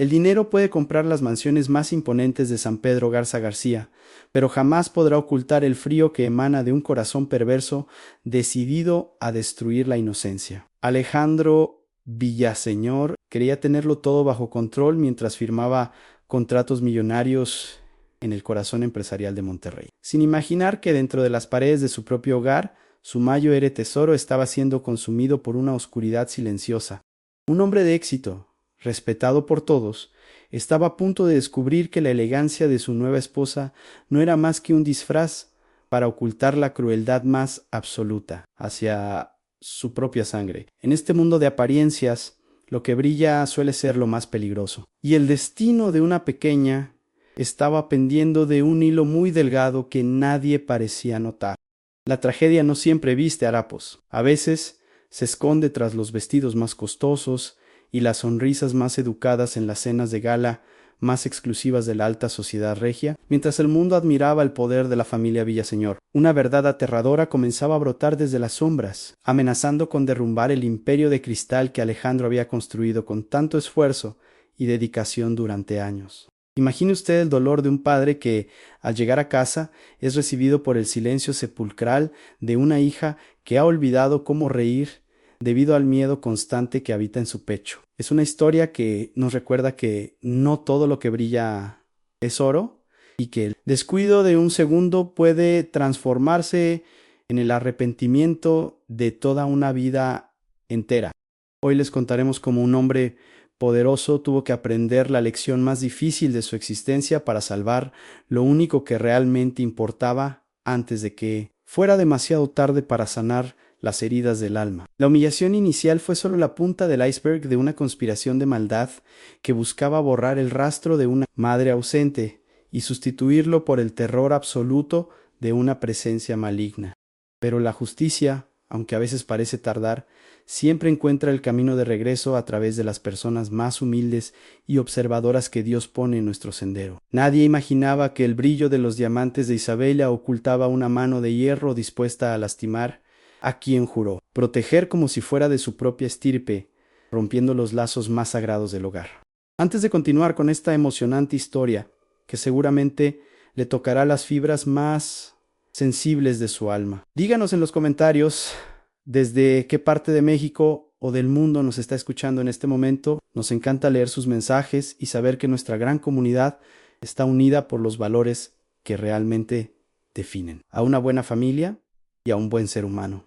El dinero puede comprar las mansiones más imponentes de San Pedro Garza García, pero jamás podrá ocultar el frío que emana de un corazón perverso decidido a destruir la inocencia. Alejandro Villaseñor quería tenerlo todo bajo control mientras firmaba contratos millonarios en el corazón empresarial de Monterrey, sin imaginar que dentro de las paredes de su propio hogar, su mayor tesoro estaba siendo consumido por una oscuridad silenciosa. Un hombre de éxito, respetado por todos, estaba a punto de descubrir que la elegancia de su nueva esposa no era más que un disfraz para ocultar la crueldad más absoluta hacia su propia sangre. En este mundo de apariencias, lo que brilla suele ser lo más peligroso. Y el destino de una pequeña estaba pendiendo de un hilo muy delgado que nadie parecía notar. La tragedia no siempre viste harapos. A veces se esconde tras los vestidos más costosos y las sonrisas más educadas en las cenas de gala más exclusivas de la alta sociedad regia, mientras el mundo admiraba el poder de la familia Villaseñor. Una verdad aterradora comenzaba a brotar desde las sombras, amenazando con derrumbar el imperio de cristal que Alejandro había construido con tanto esfuerzo y dedicación durante años. Imagine usted el dolor de un padre que, al llegar a casa, es recibido por el silencio sepulcral de una hija que ha olvidado cómo reír debido al miedo constante que habita en su pecho. Es una historia que nos recuerda que no todo lo que brilla es oro y que el descuido de un segundo puede transformarse en el arrepentimiento de toda una vida entera. Hoy les contaremos cómo un hombre poderoso tuvo que aprender la lección más difícil de su existencia para salvar lo único que realmente importaba antes de que fuera demasiado tarde para sanar las heridas del alma. La humillación inicial fue solo la punta del iceberg de una conspiración de maldad que buscaba borrar el rastro de una madre ausente y sustituirlo por el terror absoluto de una presencia maligna. Pero la justicia, aunque a veces parece tardar, siempre encuentra el camino de regreso a través de las personas más humildes y observadoras que Dios pone en nuestro sendero. Nadie imaginaba que el brillo de los diamantes de Isabella ocultaba una mano de hierro dispuesta a lastimar a quien juró proteger como si fuera de su propia estirpe, rompiendo los lazos más sagrados del hogar. Antes de continuar con esta emocionante historia, que seguramente le tocará las fibras más sensibles de su alma, díganos en los comentarios desde qué parte de México o del mundo nos está escuchando en este momento. Nos encanta leer sus mensajes y saber que nuestra gran comunidad está unida por los valores que realmente definen a una buena familia y a un buen ser humano.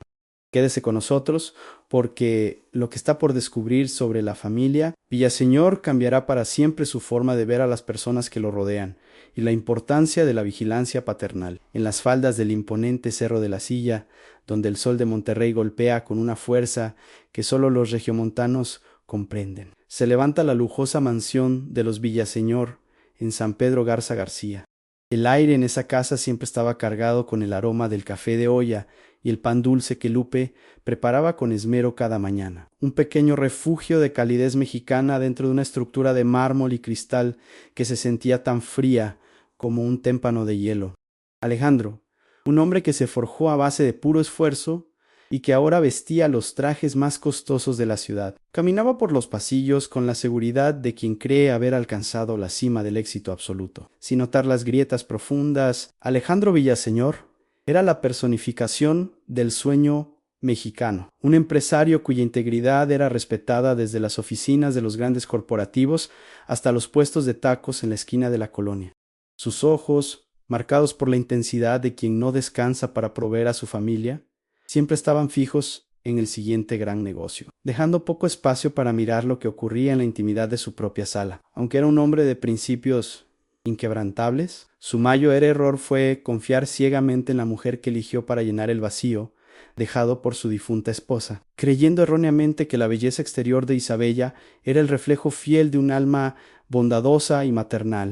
Quédese con nosotros porque lo que está por descubrir sobre la familia Villaseñor cambiará para siempre su forma de ver a las personas que lo rodean y la importancia de la vigilancia paternal. En las faldas del imponente Cerro de la Silla, donde el sol de Monterrey golpea con una fuerza que solo los regiomontanos comprenden, se levanta la lujosa mansión de los Villaseñor en San Pedro Garza García. El aire en esa casa siempre estaba cargado con el aroma del café de olla y el pan dulce que Lupe preparaba con esmero cada mañana. Un pequeño refugio de calidez mexicana dentro de una estructura de mármol y cristal que se sentía tan fría como un témpano de hielo. Alejandro, un hombre que se forjó a base de puro esfuerzo y que ahora vestía los trajes más costosos de la ciudad, caminaba por los pasillos con la seguridad de quien cree haber alcanzado la cima del éxito absoluto. Sin notar las grietas profundas, Alejandro Villaseñor era la personificación del sueño mexicano, un empresario cuya integridad era respetada desde las oficinas de los grandes corporativos hasta los puestos de tacos en la esquina de la colonia. Sus ojos, marcados por la intensidad de quien no descansa para proveer a su familia, siempre estaban fijos en el siguiente gran negocio, dejando poco espacio para mirar lo que ocurría en la intimidad de su propia sala. Aunque era un hombre de principios inquebrantables, su mayor error fue confiar ciegamente en la mujer que eligió para llenar el vacío dejado por su difunta esposa, creyendo erróneamente que la belleza exterior de Isabella era el reflejo fiel de un alma bondadosa y maternal.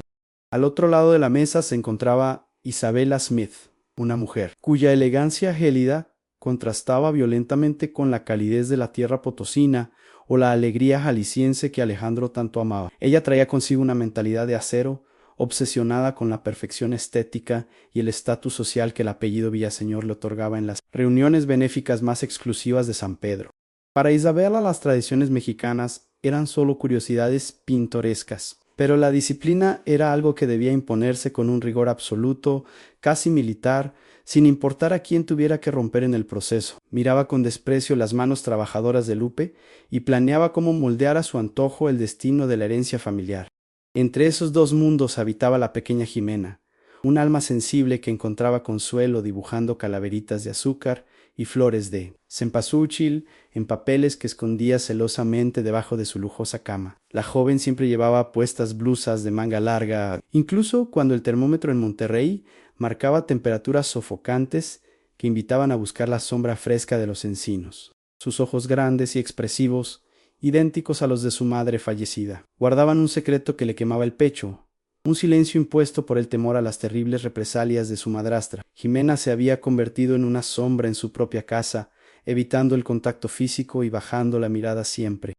Al otro lado de la mesa se encontraba Isabella Smith, una mujer cuya elegancia gélida contrastaba violentamente con la calidez de la tierra potosina o la alegría jalisciense que Alejandro tanto amaba. Ella traía consigo una mentalidad de acero, obsesionada con la perfección estética y el estatus social que el apellido Villaseñor le otorgaba en las reuniones benéficas más exclusivas de San Pedro. Para Isabella las tradiciones mexicanas eran solo curiosidades pintorescas. Pero la disciplina era algo que debía imponerse con un rigor absoluto, casi militar, sin importar a quién tuviera que romper en el proceso. Miraba con desprecio las manos trabajadoras de Lupe y planeaba cómo moldear a su antojo el destino de la herencia familiar. Entre esos dos mundos habitaba la pequeña Jimena, un alma sensible que encontraba consuelo dibujando calaveritas de azúcar y flores de cempasúchil en papeles que escondía celosamente debajo de su lujosa cama. La joven siempre llevaba puestas blusas de manga larga, incluso cuando el termómetro en Monterrey marcaba temperaturas sofocantes que invitaban a buscar la sombra fresca de los encinos. Sus ojos grandes y expresivos, idénticos a los de su madre fallecida, guardaban un secreto que le quemaba el pecho, un silencio impuesto por el temor a las terribles represalias de su madrastra. Jimena se había convertido en una sombra en su propia casa, evitando el contacto físico y bajando la mirada siempre.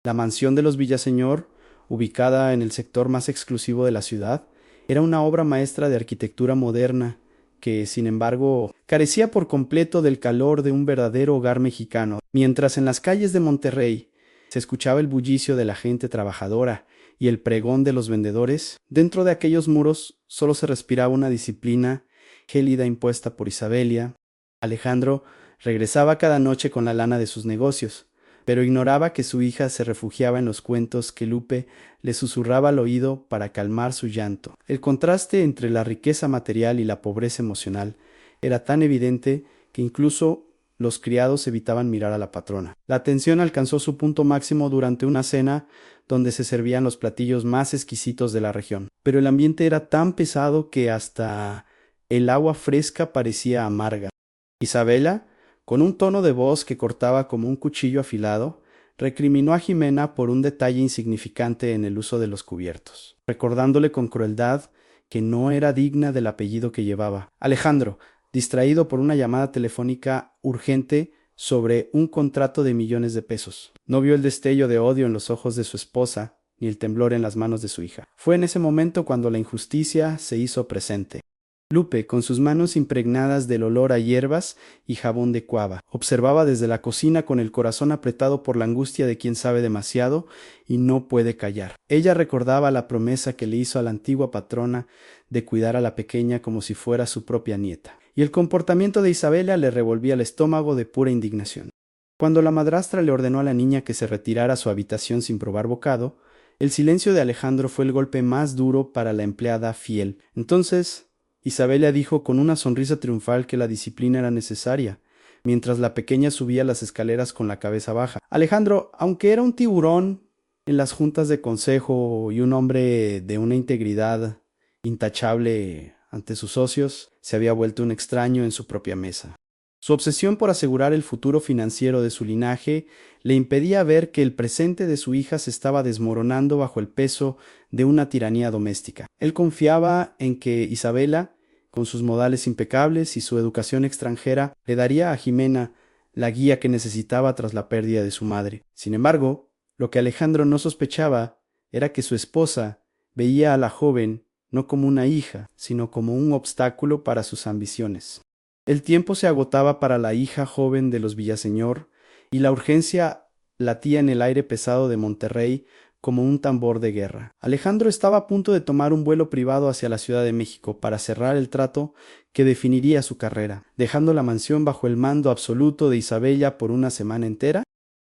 La mansión de los Villaseñor, ubicada en el sector más exclusivo de la ciudad, era una obra maestra de arquitectura moderna que, sin embargo, carecía por completo del calor de un verdadero hogar mexicano. Mientras en las calles de Monterrey se escuchaba el bullicio de la gente trabajadora y el pregón de los vendedores, dentro de aquellos muros solo se respiraba una disciplina gélida impuesta por Isabelia. Alejandro regresaba cada noche con la lana de sus negocios, pero ignoraba que su hija se refugiaba en los cuentos que Lupe le susurraba al oído para calmar su llanto. El contraste entre la riqueza material y la pobreza emocional era tan evidente que incluso los criados evitaban mirar a la patrona. La tensión alcanzó su punto máximo durante una cena donde se servían los platillos más exquisitos de la región. Pero el ambiente era tan pesado que hasta el agua fresca parecía amarga. Isabela, con un tono de voz que cortaba como un cuchillo afilado, recriminó a Jimena por un detalle insignificante en el uso de los cubiertos, recordándole con crueldad que no era digna del apellido que llevaba. Alejandro, distraído por una llamada telefónica urgente sobre un contrato de millones de pesos, no vio el destello de odio en los ojos de su esposa ni el temblor en las manos de su hija. Fue en ese momento cuando la injusticia se hizo presente. Lupe, con sus manos impregnadas del olor a hierbas y jabón de cuava, observaba desde la cocina con el corazón apretado por la angustia de quien sabe demasiado y no puede callar. Ella recordaba la promesa que le hizo a la antigua patrona de cuidar a la pequeña como si fuera su propia nieta, y el comportamiento de Isabela le revolvía el estómago de pura indignación. Cuando la madrastra le ordenó a la niña que se retirara a su habitación sin probar bocado, el silencio de Alejandro fue el golpe más duro para la empleada fiel. Entonces Isabela dijo con una sonrisa triunfal que la disciplina era necesaria, mientras la pequeña subía las escaleras con la cabeza baja. Alejandro, aunque era un tiburón en las juntas de consejo y un hombre de una integridad intachable ante sus socios, se había vuelto un extraño en su propia mesa. Su obsesión por asegurar el futuro financiero de su linaje le impedía ver que el presente de su hija se estaba desmoronando bajo el peso de una tiranía doméstica. Él confiaba en que Isabela, con sus modales impecables y su educación extranjera, le daría a Jimena la guía que necesitaba tras la pérdida de su madre. Sin embargo, lo que Alejandro no sospechaba era que su esposa veía a la joven no como una hija, sino como un obstáculo para sus ambiciones. El tiempo se agotaba para la hija joven de los Villaseñor, y la urgencia latía en el aire pesado de Monterrey como un tambor de guerra. Alejandro estaba a punto de tomar un vuelo privado hacia la Ciudad de México para cerrar el trato que definiría su carrera, dejando la mansión bajo el mando absoluto de Isabella por una semana entera.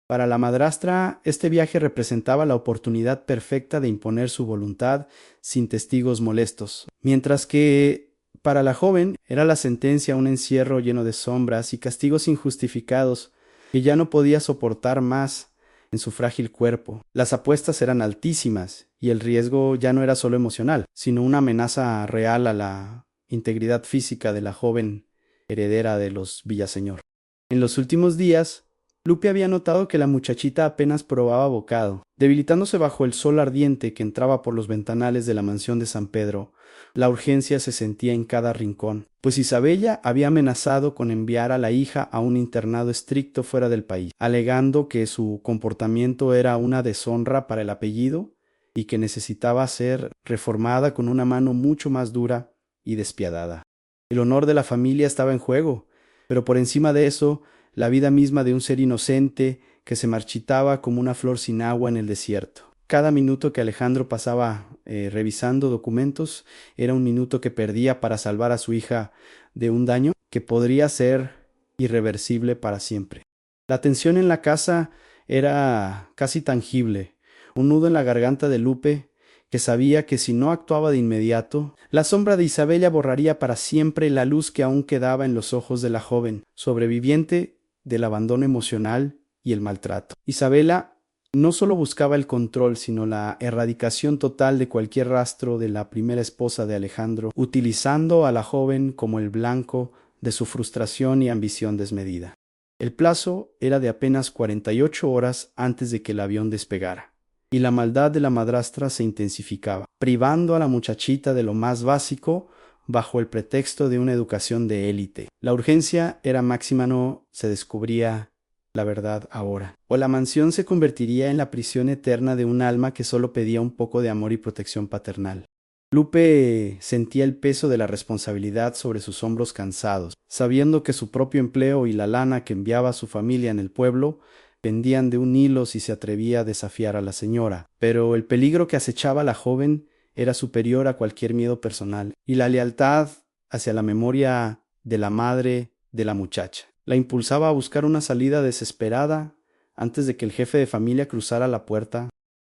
Para la madrastra, este viaje representaba la oportunidad perfecta de imponer su voluntad sin testigos molestos, mientras que para la joven era la sentencia un encierro lleno de sombras y castigos injustificados que ya no podía soportar más en su frágil cuerpo. Las apuestas eran altísimas y el riesgo ya no era solo emocional, sino una amenaza real a la integridad física de la joven heredera de los Villaseñor. En los últimos días, Lupe había notado que la muchachita apenas probaba bocado. Debilitándose bajo el sol ardiente que entraba por los ventanales de la mansión de San Pedro, la urgencia se sentía en cada rincón, pues Isabella había amenazado con enviar a la hija a un internado estricto fuera del país, alegando que su comportamiento era una deshonra para el apellido y que necesitaba ser reformada con una mano mucho más dura y despiadada. El honor de la familia estaba en juego, pero por encima de eso, la vida misma de un ser inocente que se marchitaba como una flor sin agua en el desierto. Cada minuto que Alejandro pasaba revisando documentos era un minuto que perdía para salvar a su hija de un daño que podría ser irreversible para siempre. La tensión en la casa era casi tangible, un nudo en la garganta de Lupe, que sabía que si no actuaba de inmediato, la sombra de Isabella borraría para siempre la luz que aún quedaba en los ojos de la joven, sobreviviente del abandono emocional y el maltrato. Isabella no solo buscaba el control, sino la erradicación total de cualquier rastro de la primera esposa de Alejandro, utilizando a la joven como el blanco de su frustración y ambición desmedida. El plazo era de apenas 48 horas antes de que el avión despegara, y la maldad de la madrastra se intensificaba, privando a la muchachita de lo más básico bajo el pretexto de una educación de élite. La urgencia era máxima, no se descubría la verdad ahora, o la mansión se convertiría en la prisión eterna de un alma que solo pedía un poco de amor y protección paternal. Lupe sentía el peso de la responsabilidad sobre sus hombros cansados, sabiendo que su propio empleo y la lana que enviaba a su familia en el pueblo pendían de un hilo si se atrevía a desafiar a la señora. Pero el peligro que acechaba a la joven era superior a cualquier miedo personal, y la lealtad hacia la memoria de la madre de la muchacha la impulsaba a buscar una salida desesperada antes de que el jefe de familia cruzara la puerta.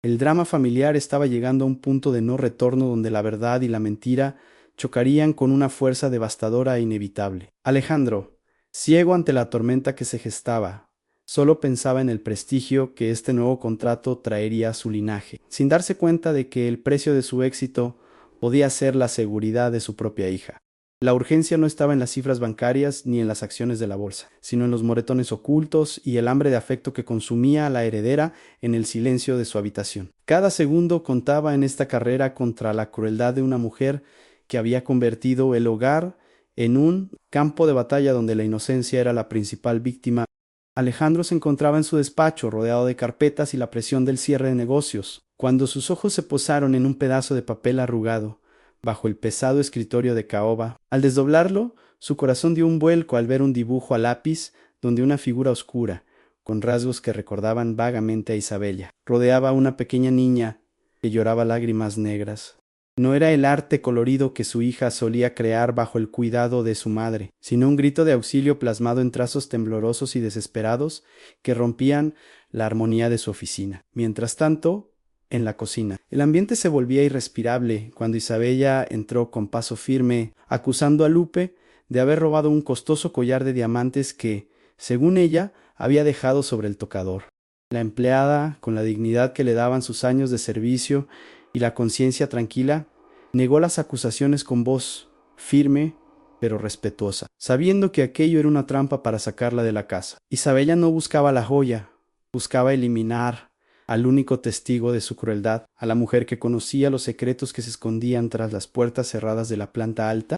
El drama familiar estaba llegando a un punto de no retorno donde la verdad y la mentira chocarían con una fuerza devastadora e inevitable. Alejandro, ciego ante la tormenta que se gestaba, solo pensaba en el prestigio que este nuevo contrato traería a su linaje, sin darse cuenta de que el precio de su éxito podía ser la seguridad de su propia hija. La urgencia no estaba en las cifras bancarias ni en las acciones de la bolsa, sino en los moretones ocultos y el hambre de afecto que consumía a la heredera en el silencio de su habitación. Cada segundo contaba en esta carrera contra la crueldad de una mujer que había convertido el hogar en un campo de batalla donde la inocencia era la principal víctima. Alejandro se encontraba en su despacho, rodeado de carpetas y la presión del cierre de negocios, cuando sus ojos se posaron en un pedazo de papel arrugado bajo el pesado escritorio de caoba. Al desdoblarlo, su corazón dio un vuelco al ver un dibujo a lápiz donde una figura oscura, con rasgos que recordaban vagamente a Isabella, rodeaba a una pequeña niña que lloraba lágrimas negras. No era el arte colorido que su hija solía crear bajo el cuidado de su madre, sino un grito de auxilio plasmado en trazos temblorosos y desesperados que rompían la armonía de su oficina. Mientras tanto, en la cocina, el ambiente se volvía irrespirable cuando Isabella entró con paso firme, acusando a Lupe de haber robado un costoso collar de diamantes que, según ella, había dejado sobre el tocador. La empleada, con la dignidad que le daban sus años de servicio y la conciencia tranquila, negó las acusaciones con voz firme pero respetuosa, sabiendo que aquello era una trampa para sacarla de la casa. Isabella no buscaba la joya, buscaba eliminar al único testigo de su crueldad, a la mujer que conocía los secretos que se escondían tras las puertas cerradas de la planta alta.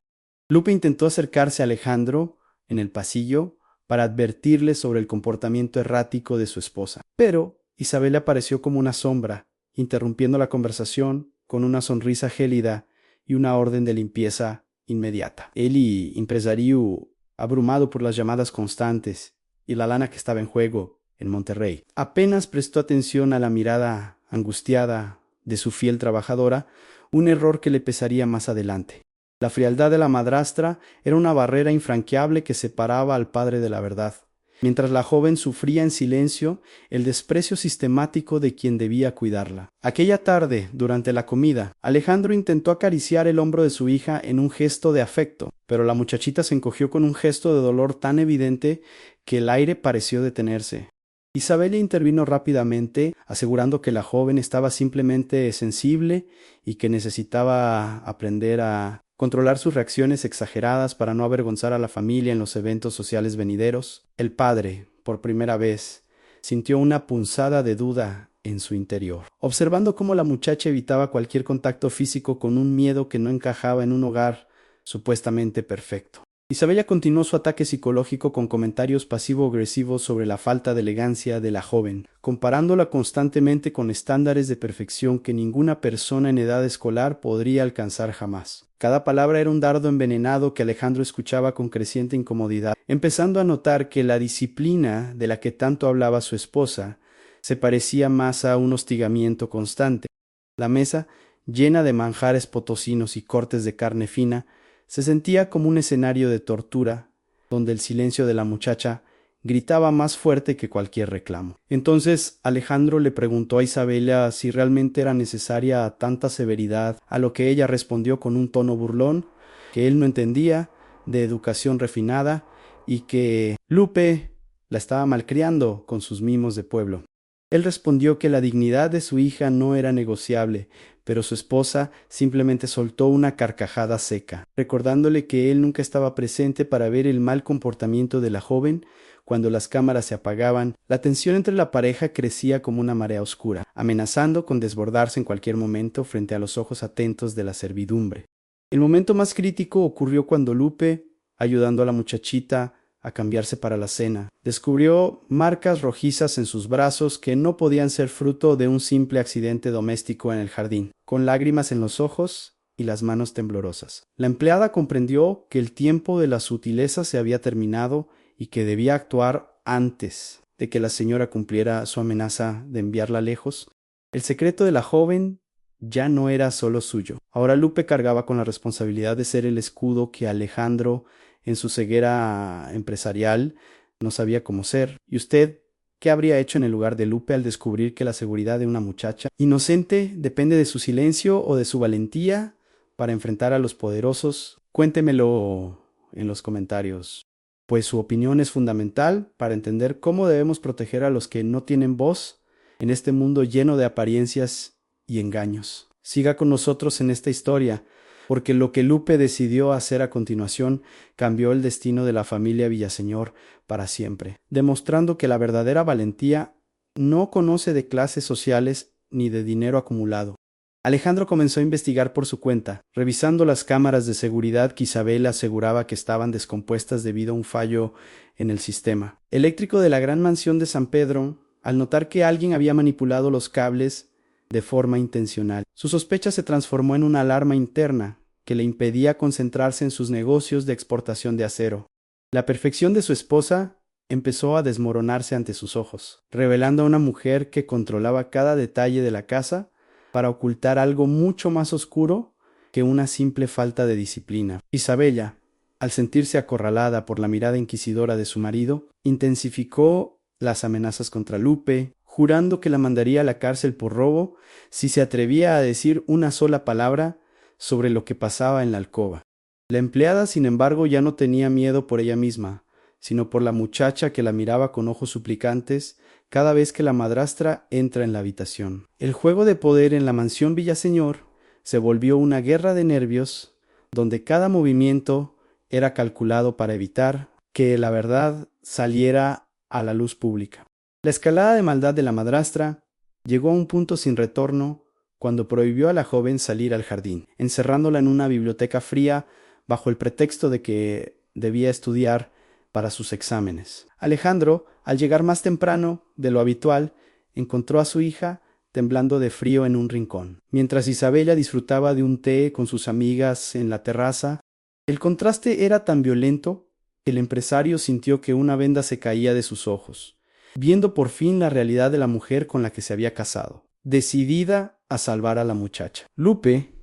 Lupe intentó acercarse a Alejandro en el pasillo para advertirle sobre el comportamiento errático de su esposa, pero Isabel apareció como una sombra, interrumpiendo la conversación con una sonrisa gélida y una orden de limpieza inmediata. Él, empresario abrumado por las llamadas constantes y la lana que estaba en juego en Monterrey, apenas prestó atención a la mirada angustiada de su fiel trabajadora, un error que le pesaría más adelante. La frialdad de la madrastra era una barrera infranqueable que separaba al padre de la verdad, mientras la joven sufría en silencio el desprecio sistemático de quien debía cuidarla. Aquella tarde, durante la comida, Alejandro intentó acariciar el hombro de su hija en un gesto de afecto, pero la muchachita se encogió con un gesto de dolor tan evidente que el aire pareció detenerse. Isabella intervino rápidamente, asegurando que la joven estaba simplemente sensible y que necesitaba aprender a controlar sus reacciones exageradas para no avergonzar a la familia en los eventos sociales venideros. El padre, por primera vez, sintió una punzada de duda en su interior, observando cómo la muchacha evitaba cualquier contacto físico con un miedo que no encajaba en un hogar supuestamente perfecto. Isabella continuó su ataque psicológico con comentarios pasivo-agresivos sobre la falta de elegancia de la joven, comparándola constantemente con estándares de perfección que ninguna persona en edad escolar podría alcanzar jamás. Cada palabra era un dardo envenenado que Alejandro escuchaba con creciente incomodidad, empezando a notar que la disciplina de la que tanto hablaba su esposa se parecía más a un hostigamiento constante. La mesa, llena de manjares potosinos y cortes de carne fina, se sentía como un escenario de tortura, donde el silencio de la muchacha gritaba más fuerte que cualquier reclamo. Entonces Alejandro le preguntó a Isabella si realmente era necesaria tanta severidad, a lo que ella respondió con un tono burlón, que él no entendía, de educación refinada, y que Lupe la estaba malcriando con sus mimos de pueblo. Él respondió que la dignidad de su hija no era negociable, pero su esposa simplemente soltó una carcajada seca, recordándole que él nunca estaba presente para ver el mal comportamiento de la joven. Cuando las cámaras se apagaban, la tensión entre la pareja crecía como una marea oscura, amenazando con desbordarse en cualquier momento frente a los ojos atentos de la servidumbre. El momento más crítico ocurrió cuando Lupe, ayudando a la muchachita a cambiarse para la cena, descubrió marcas rojizas en sus brazos que no podían ser fruto de un simple accidente doméstico en el jardín, con lágrimas en los ojos y las manos temblorosas. La empleada comprendió que el tiempo de la sutileza se había terminado y que debía actuar antes de que la señora cumpliera su amenaza de enviarla lejos. El secreto de la joven ya no era solo suyo. Ahora Lupe cargaba con la responsabilidad de ser el escudo que Alejandro, en su ceguera empresarial, no sabía cómo ser. ¿Y usted qué habría hecho en el lugar de Lupe al descubrir que la seguridad de una muchacha inocente depende de su silencio o de su valentía para enfrentar a los poderosos? Cuéntemelo en los comentarios, pues su opinión es fundamental para entender cómo debemos proteger a los que no tienen voz en este mundo lleno de apariencias y engaños. Siga con nosotros en esta historia, porque lo que Lupe decidió hacer a continuación cambió el destino de la familia Villaseñor para siempre, demostrando que la verdadera valentía no conoce de clases sociales ni de dinero acumulado. Alejandro comenzó a investigar por su cuenta, revisando las cámaras de seguridad que Isabel aseguraba que estaban descompuestas debido a un fallo en el sistema eléctrico de la gran mansión de San Pedro. Al notar que alguien había manipulado los cables de forma intencional, su sospecha se transformó en una alarma interna que le impedía concentrarse en sus negocios de exportación de acero. La perfección de su esposa empezó a desmoronarse ante sus ojos, revelando a una mujer que controlaba cada detalle de la casa para ocultar algo mucho más oscuro que una simple falta de disciplina. Isabella, al sentirse acorralada por la mirada inquisidora de su marido, intensificó las amenazas contra Lupe, jurando que la mandaría a la cárcel por robo si se atrevía a decir una sola palabra sobre lo que pasaba en la alcoba. La empleada, sin embargo, ya no tenía miedo por ella misma, sino por la muchacha que la miraba con ojos suplicantes cada vez que la madrastra entra en la habitación. El juego de poder en la mansión Villaseñor se volvió una guerra de nervios, donde cada movimiento era calculado para evitar que la verdad saliera a la luz pública. La escalada de maldad de la madrastra llegó a un punto sin retorno cuando prohibió a la joven salir al jardín, encerrándola en una biblioteca fría bajo el pretexto de que debía estudiar para sus exámenes. Alejandro, al llegar más temprano de lo habitual, encontró a su hija temblando de frío en un rincón, mientras Isabella disfrutaba de un té con sus amigas en la terraza. El contraste era tan violento que el empresario sintió que una venda se caía de sus ojos, viendo por fin la realidad de la mujer con la que se había casado, decidida a salvar a la muchacha. Lupe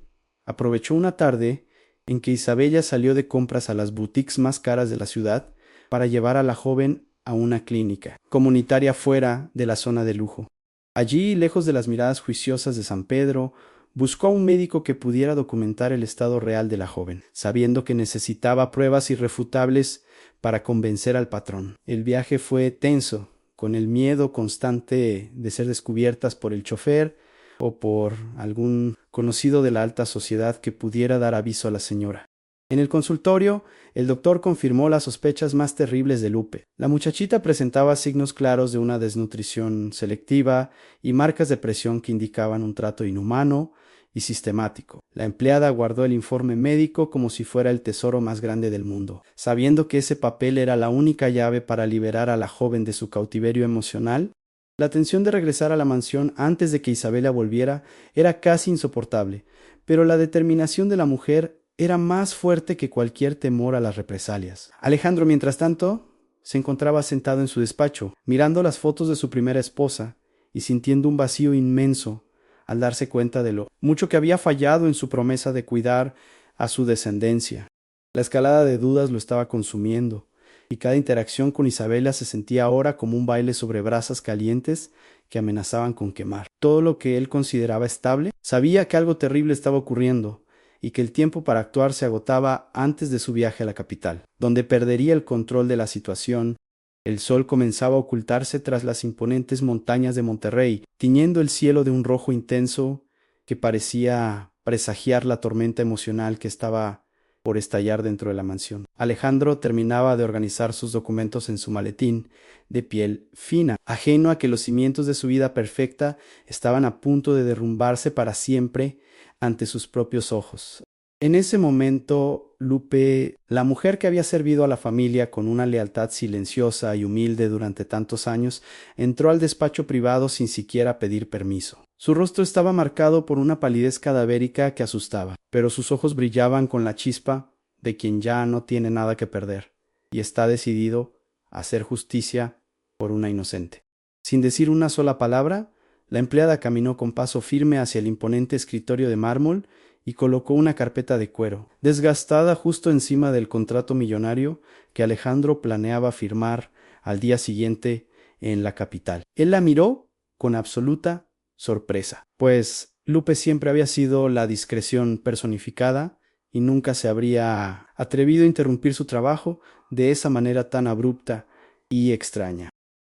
aprovechó una tarde en que Isabella salió de compras a las boutiques más caras de la ciudad para llevar a la joven a una clínica comunitaria fuera de la zona de lujo. Allí, lejos de las miradas juiciosas de San Pedro, buscó a un médico que pudiera documentar el estado real de la joven, sabiendo que necesitaba pruebas irrefutables para convencer al patrón. El viaje fue tenso, con el miedo constante de ser descubiertas por el chofer o por algún conocido de la alta sociedad que pudiera dar aviso a la señora. En el consultorio, el doctor confirmó las sospechas más terribles de Lupe. La muchachita presentaba signos claros de una desnutrición selectiva y marcas de presión que indicaban un trato inhumano y sistemático. La empleada guardó el informe médico como si fuera el tesoro más grande del mundo. Sabiendo que ese papel era la única llave para liberar a la joven de su cautiverio emocional, la tensión de regresar a la mansión antes de que Isabela volviera era casi insoportable, pero la determinación de la mujer era más fuerte que cualquier temor a las represalias. Alejandro, mientras tanto, se encontraba sentado en su despacho, mirando las fotos de su primera esposa y sintiendo un vacío inmenso al darse cuenta de lo mucho que había fallado en su promesa de cuidar a su descendencia. La escalada de dudas lo estaba consumiendo, y cada interacción con Isabela se sentía ahora como un baile sobre brasas calientes que amenazaban con quemar. Todo lo que él consideraba estable, sabía que algo terrible estaba ocurriendo, y que el tiempo para actuar se agotaba antes de su viaje a la capital, donde perdería el control de la situación. El sol comenzaba a ocultarse tras las imponentes montañas de Monterrey, tiñendo el cielo de un rojo intenso que parecía presagiar la tormenta emocional que estaba por estallar dentro de la mansión. Alejandro terminaba de organizar sus documentos en su maletín de piel fina, ajeno a que los cimientos de su vida perfecta estaban a punto de derrumbarse para siempre ante sus propios ojos. En ese momento, Lupe, la mujer que había servido a la familia con una lealtad silenciosa y humilde durante tantos años, entró al despacho privado sin siquiera pedir permiso. Su rostro estaba marcado por una palidez cadavérica que asustaba, pero sus ojos brillaban con la chispa de quien ya no tiene nada que perder y está decidido a hacer justicia por una inocente. Sin decir una sola palabra, la empleada caminó con paso firme hacia el imponente escritorio de mármol y colocó una carpeta de cuero, desgastada justo encima del contrato millonario que Alejandro planeaba firmar al día siguiente en la capital. Él la miró con absoluta sorpresa, pues Lupe siempre había sido la discreción personificada y nunca se habría atrevido a interrumpir su trabajo de esa manera tan abrupta y extraña.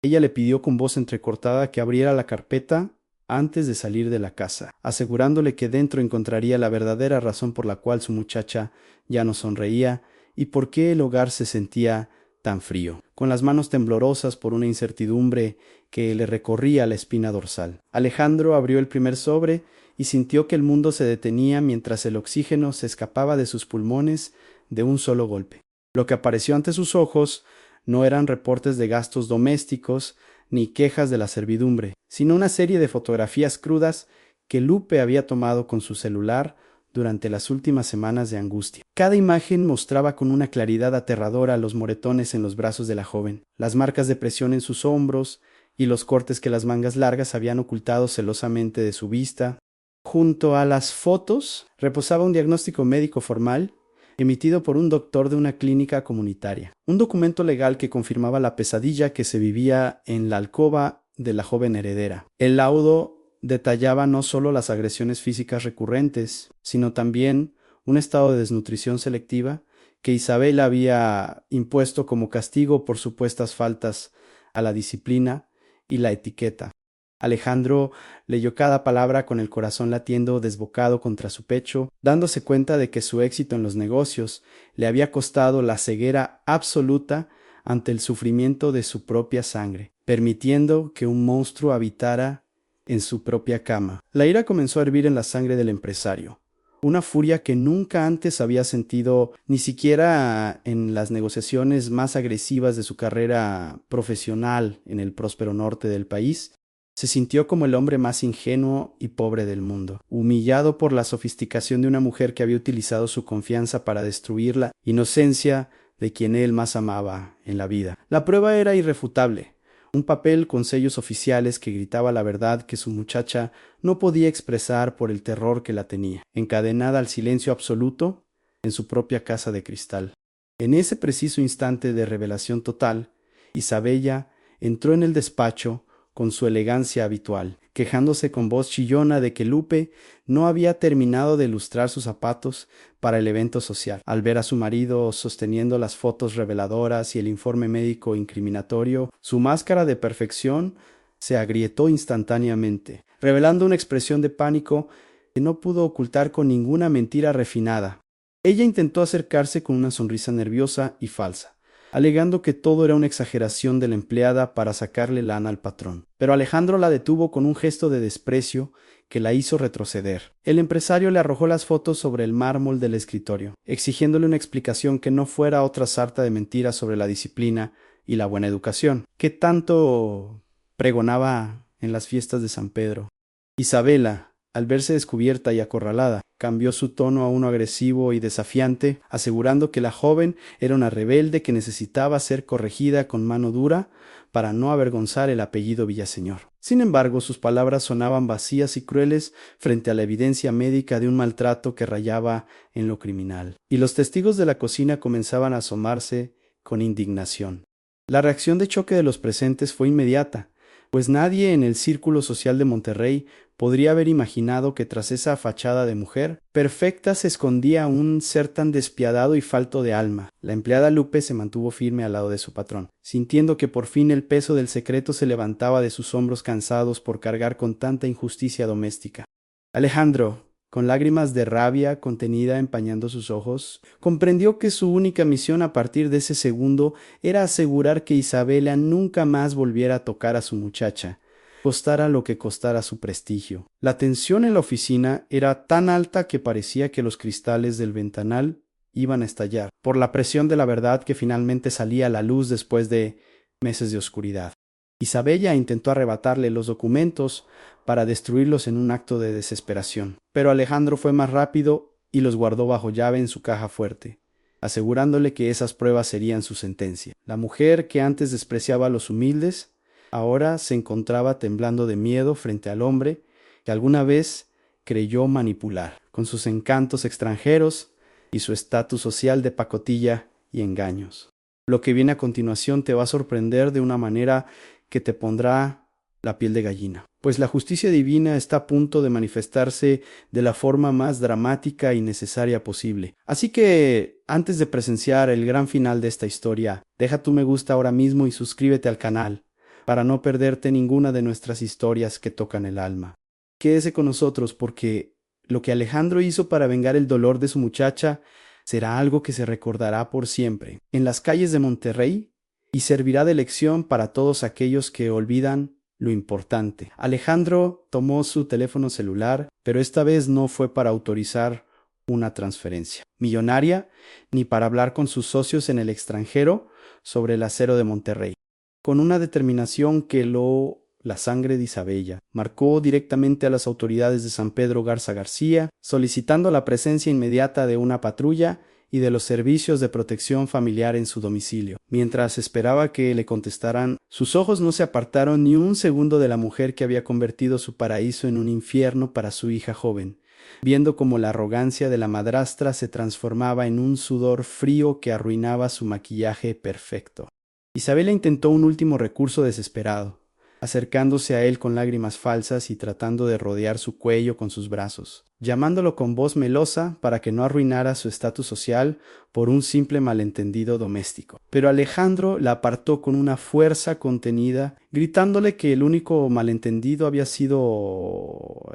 Ella le pidió con voz entrecortada que abriera la carpeta antes de salir de la casa, asegurándole que dentro encontraría la verdadera razón por la cual su muchacha ya no sonreía y por qué el hogar se sentía tan frío, con las manos temblorosas por una incertidumbre que le recorría la espina dorsal. Alejandro abrió el primer sobre y sintió que el mundo se detenía mientras el oxígeno se escapaba de sus pulmones de un solo golpe. Lo que apareció ante sus ojos no eran reportes de gastos domésticos ni quejas de la servidumbre, sino una serie de fotografías crudas que Lupe había tomado con su celular durante las últimas semanas de angustia. Cada imagen mostraba con una claridad aterradora los moretones en los brazos de la joven, las marcas de presión en sus hombros y los cortes que las mangas largas habían ocultado celosamente de su vista. Junto a las fotos reposaba un diagnóstico médico formal emitido por un doctor de una clínica comunitaria, un documento legal que confirmaba la pesadilla que se vivía en la alcoba de la joven heredera. El laudo detallaba no solo las agresiones físicas recurrentes, sino también un estado de desnutrición selectiva que Isabel había impuesto como castigo por supuestas faltas a la disciplina y la etiqueta. Alejandro leyó cada palabra con el corazón latiendo desbocado contra su pecho, dándose cuenta de que su éxito en los negocios le había costado la ceguera absoluta ante el sufrimiento de su propia sangre, permitiendo que un monstruo habitara en su propia cama. La ira comenzó a hervir en la sangre del empresario, una furia que nunca antes había sentido ni siquiera en las negociaciones más agresivas de su carrera profesional en el próspero norte del país. Se sintió como el hombre más ingenuo y pobre del mundo, humillado por la sofisticación de una mujer que había utilizado su confianza para destruir la inocencia de quien él más amaba en la vida. La prueba era irrefutable, un papel con sellos oficiales que gritaba la verdad que su muchacha no podía expresar por el terror que la tenía, encadenada al silencio absoluto en su propia casa de cristal. En ese preciso instante de revelación total, Isabella entró en el despacho con su elegancia habitual, quejándose con voz chillona de que Lupe no había terminado de lustrar sus zapatos para el evento social. Al ver a su marido sosteniendo las fotos reveladoras y el informe médico incriminatorio, su máscara de perfección se agrietó instantáneamente, revelando una expresión de pánico que no pudo ocultar con ninguna mentira refinada. Ella intentó acercarse con una sonrisa nerviosa y falsa, alegando que todo era una exageración de la empleada para sacarle lana al patrón. Pero Alejandro la detuvo con un gesto de desprecio que la hizo retroceder. El empresario le arrojó las fotos sobre el mármol del escritorio, exigiéndole una explicación que no fuera otra sarta de mentiras sobre la disciplina y la buena educación, que tanto pregonaba en las fiestas de San Pedro. Isabela, al verse descubierta y acorralada, cambió su tono a uno agresivo y desafiante, asegurando que la joven era una rebelde que necesitaba ser corregida con mano dura para no avergonzar el apellido Villaseñor. Sin embargo, sus palabras sonaban vacías y crueles frente a la evidencia médica de un maltrato que rayaba en lo criminal, y los testigos de la cocina comenzaban a asomarse con indignación. La reacción de choque de los presentes fue inmediata, pues nadie en el círculo social de Monterrey podría haber imaginado que tras esa fachada de mujer perfecta se escondía un ser tan despiadado y falto de alma. La empleada Lupe se mantuvo firme al lado de su patrón, sintiendo que por fin el peso del secreto se levantaba de sus hombros cansados por cargar con tanta injusticia doméstica. Alejandro, con lágrimas de rabia contenida empañando sus ojos, comprendió que su única misión a partir de ese segundo era asegurar que Isabela nunca más volviera a tocar a su muchacha, costara lo que costara su prestigio. La tensión en la oficina era tan alta que parecía que los cristales del ventanal iban a estallar, por la presión de la verdad que finalmente salía a la luz después de meses de oscuridad. Isabella intentó arrebatarle los documentos para destruirlos en un acto de desesperación, pero Alejandro fue más rápido y los guardó bajo llave en su caja fuerte, asegurándole que esas pruebas serían su sentencia. La mujer, que antes despreciaba a los humildes, ahora se encontraba temblando de miedo frente al hombre que alguna vez creyó manipular, con sus encantos extranjeros y su estatus social de pacotilla y engaños. Lo que viene a continuación te va a sorprender de una manera que te pondrá la piel de gallina, pues la justicia divina está a punto de manifestarse de la forma más dramática y necesaria posible. Así que, antes de presenciar el gran final de esta historia, deja tu me gusta ahora mismo y suscríbete al canal, para no perderte ninguna de nuestras historias que tocan el alma. Quédese con nosotros porque lo que Alejandro hizo para vengar el dolor de su muchacha será algo que se recordará por siempre en las calles de Monterrey y servirá de lección para todos aquellos que olvidan lo importante. Alejandro tomó su teléfono celular, pero esta vez no fue para autorizar una transferencia millonaria ni para hablar con sus socios en el extranjero sobre el acero de Monterrey. Con una determinación que heló la sangre de Isabella, marcó directamente a las autoridades de San Pedro Garza García, solicitando la presencia inmediata de una patrulla y de los servicios de protección familiar en su domicilio. Mientras esperaba que le contestaran, sus ojos no se apartaron ni un segundo de la mujer que había convertido su paraíso en un infierno para su hija joven, viendo cómo la arrogancia de la madrastra se transformaba en un sudor frío que arruinaba su maquillaje perfecto. Isabela intentó un último recurso desesperado, acercándose a él con lágrimas falsas y tratando de rodear su cuello con sus brazos, llamándolo con voz melosa para que no arruinara su estatus social por un simple malentendido doméstico. Pero Alejandro la apartó con una fuerza contenida, gritándole que el único malentendido había sido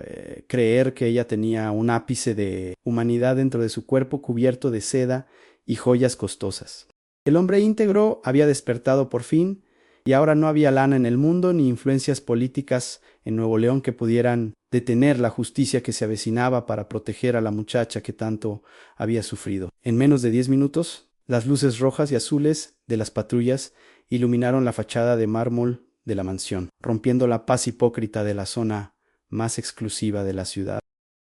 creer que ella tenía un ápice de humanidad dentro de su cuerpo cubierto de seda y joyas costosas. El hombre íntegro había despertado por fin, y ahora no había lana en el mundo ni influencias políticas en Nuevo León que pudieran detener la justicia que se avecinaba para proteger a la muchacha que tanto había sufrido. En menos de 10 minutos, las luces rojas y azules de las patrullas iluminaron la fachada de mármol de la mansión, rompiendo la paz hipócrita de la zona más exclusiva de la ciudad.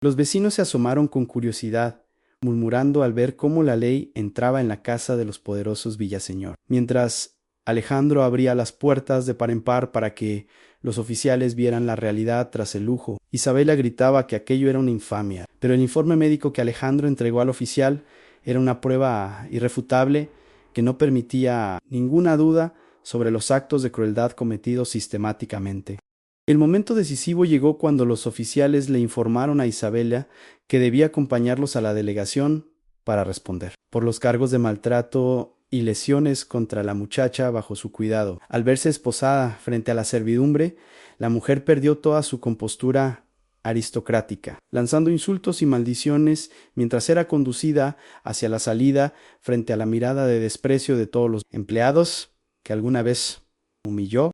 Los vecinos se asomaron con curiosidad, murmurando al ver cómo la ley entraba en la casa de los poderosos Villaseñor, mientras Alejandro abría las puertas de par en par para que los oficiales vieran la realidad tras el lujo. Isabela gritaba que aquello era una infamia, pero el informe médico que Alejandro entregó al oficial era una prueba irrefutable que no permitía ninguna duda sobre los actos de crueldad cometidos sistemáticamente. El momento decisivo llegó cuando los oficiales le informaron a Isabela que debía acompañarlos a la delegación para responder por los cargos de maltrato y lesiones contra la muchacha bajo su cuidado. Al verse esposada frente a la servidumbre, la mujer perdió toda su compostura aristocrática, lanzando insultos y maldiciones mientras era conducida hacia la salida frente a la mirada de desprecio de todos los empleados que alguna vez humilló.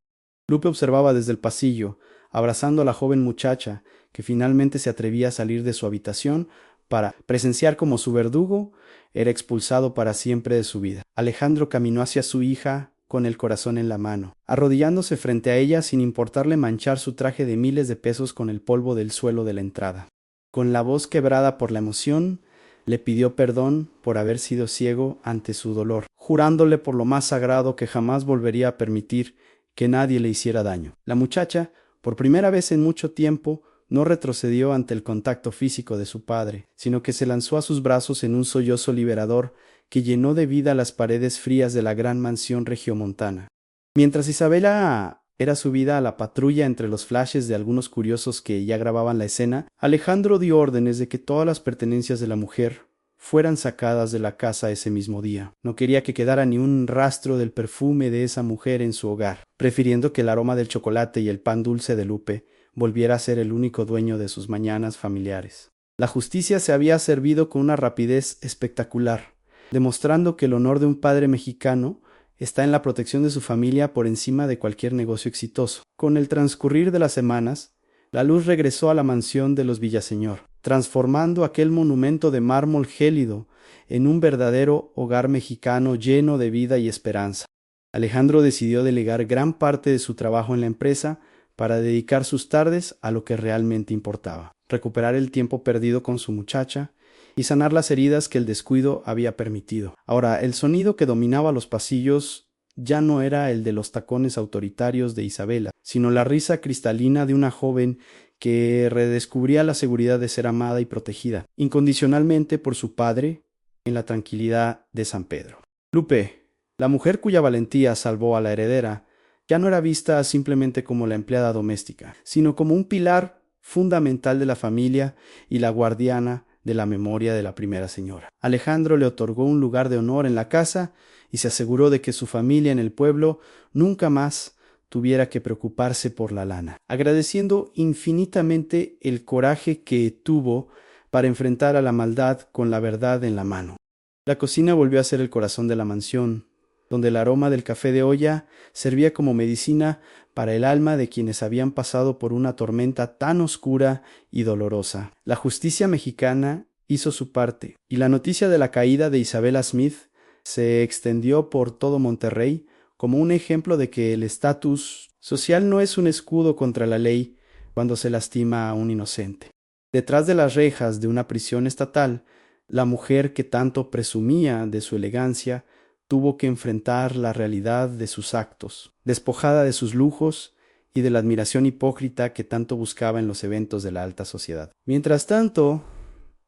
Lupe observaba desde el pasillo, abrazando a la joven muchacha que finalmente se atrevía a salir de su habitación para presenciar cómo su verdugo era expulsado para siempre de su vida. Alejandro caminó hacia su hija con el corazón en la mano, arrodillándose frente a ella sin importarle manchar su traje de miles de pesos con el polvo del suelo de la entrada. Con la voz quebrada por la emoción, le pidió perdón por haber sido ciego ante su dolor, jurándole por lo más sagrado que jamás volvería a permitir que nadie le hiciera daño. La muchacha, por primera vez en mucho tiempo, no retrocedió ante el contacto físico de su padre, sino que se lanzó a sus brazos en un sollozo liberador que llenó de vida las paredes frías de la gran mansión regiomontana. Mientras Isabela era subida a la patrulla entre los flashes de algunos curiosos que ya grababan la escena, Alejandro dio órdenes de que todas las pertenencias de la mujer fueran sacadas de la casa ese mismo día. No quería que quedara ni un rastro del perfume de esa mujer en su hogar, prefiriendo que el aroma del chocolate y el pan dulce de Lupe volviera a ser el único dueño de sus mañanas familiares. La justicia se había servido con una rapidez espectacular, demostrando que el honor de un padre mexicano está en la protección de su familia por encima de cualquier negocio exitoso. Con el transcurrir de las semanas, la luz regresó a la mansión de los Villaseñor, transformando aquel monumento de mármol gélido en un verdadero hogar mexicano lleno de vida y esperanza. Alejandro decidió delegar gran parte de su trabajo en la empresa para dedicar sus tardes a lo que realmente importaba: recuperar el tiempo perdido con su muchacha y sanar las heridas que el descuido había permitido. Ahora, el sonido que dominaba los pasillos ya no era el de los tacones autoritarios de Isabela, sino la risa cristalina de una joven que redescubría la seguridad de ser amada y protegida incondicionalmente por su padre en la tranquilidad de San Pedro. Lupe, la mujer cuya valentía salvó a la heredera, ya no era vista simplemente como la empleada doméstica, sino como un pilar fundamental de la familia y la guardiana de la memoria de la primera señora. Alejandro le otorgó un lugar de honor en la casa y se aseguró de que su familia en el pueblo nunca más tuviera que preocuparse por la lana, agradeciendo infinitamente el coraje que tuvo para enfrentar a la maldad con la verdad en la mano. La cocina volvió a ser el corazón de la mansión, donde el aroma del café de olla servía como medicina para el alma de quienes habían pasado por una tormenta tan oscura y dolorosa. La justicia mexicana hizo su parte, y la noticia de la caída de Isabela Smith se extendió por todo Monterrey como un ejemplo de que el estatus social no es un escudo contra la ley cuando se lastima a un inocente. Detrás de las rejas de una prisión estatal, la mujer que tanto presumía de su elegancia tuvo que enfrentar la realidad de sus actos, despojada de sus lujos y de la admiración hipócrita que tanto buscaba en los eventos de la alta sociedad. Mientras tanto,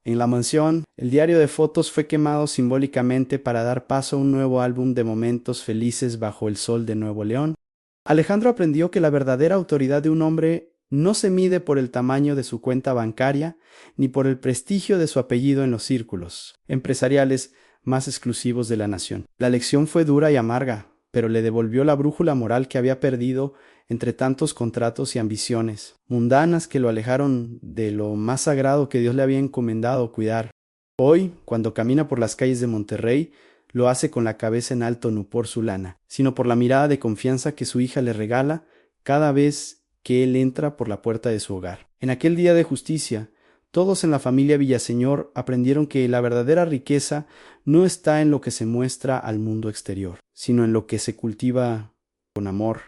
en la mansión, el diario de fotos fue quemado simbólicamente para dar paso a un nuevo álbum de momentos felices bajo el sol de Nuevo León. Alejandro aprendió que la verdadera autoridad de un hombre no se mide por el tamaño de su cuenta bancaria ni por el prestigio de su apellido en los círculos empresariales más exclusivos de la nación. La lección fue dura y amarga, pero le devolvió la brújula moral que había perdido entre tantos contratos y ambiciones mundanas que lo alejaron de lo más sagrado que Dios le había encomendado cuidar. Hoy, cuando camina por las calles de Monterrey, lo hace con la cabeza en alto no por su lana, sino por la mirada de confianza que su hija le regala cada vez que él entra por la puerta de su hogar. En aquel día de justicia, todos en la familia Villaseñor aprendieron que la verdadera riqueza no está en lo que se muestra al mundo exterior, sino en lo que se cultiva con amor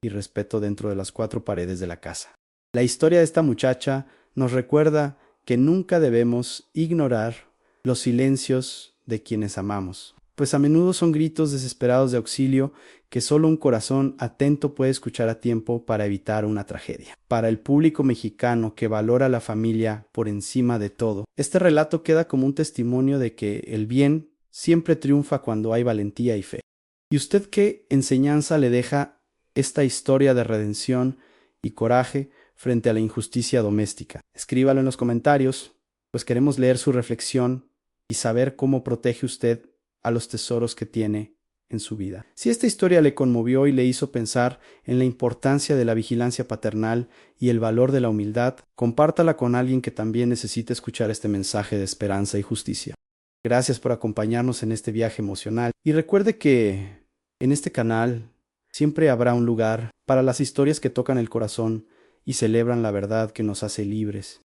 y respeto dentro de las cuatro paredes de la casa. La historia de esta muchacha nos recuerda que nunca debemos ignorar los silencios de quienes amamos, pues a menudo son gritos desesperados de auxilio que solo un corazón atento puede escuchar a tiempo para evitar una tragedia. Para el público mexicano que valora la familia por encima de todo, este relato queda como un testimonio de que el bien siempre triunfa cuando hay valentía y fe. ¿Y usted qué enseñanza le deja esta historia de redención y coraje frente a la injusticia doméstica? Escríbalo en los comentarios, pues queremos leer su reflexión y saber cómo protege usted a los tesoros que tiene en su vida. Si esta historia le conmovió y le hizo pensar en la importancia de la vigilancia paternal y el valor de la humildad, compártala con alguien que también necesite escuchar este mensaje de esperanza y justicia. Gracias por acompañarnos en este viaje emocional y recuerde que en este canal siempre habrá un lugar para las historias que tocan el corazón y celebran la verdad que nos hace libres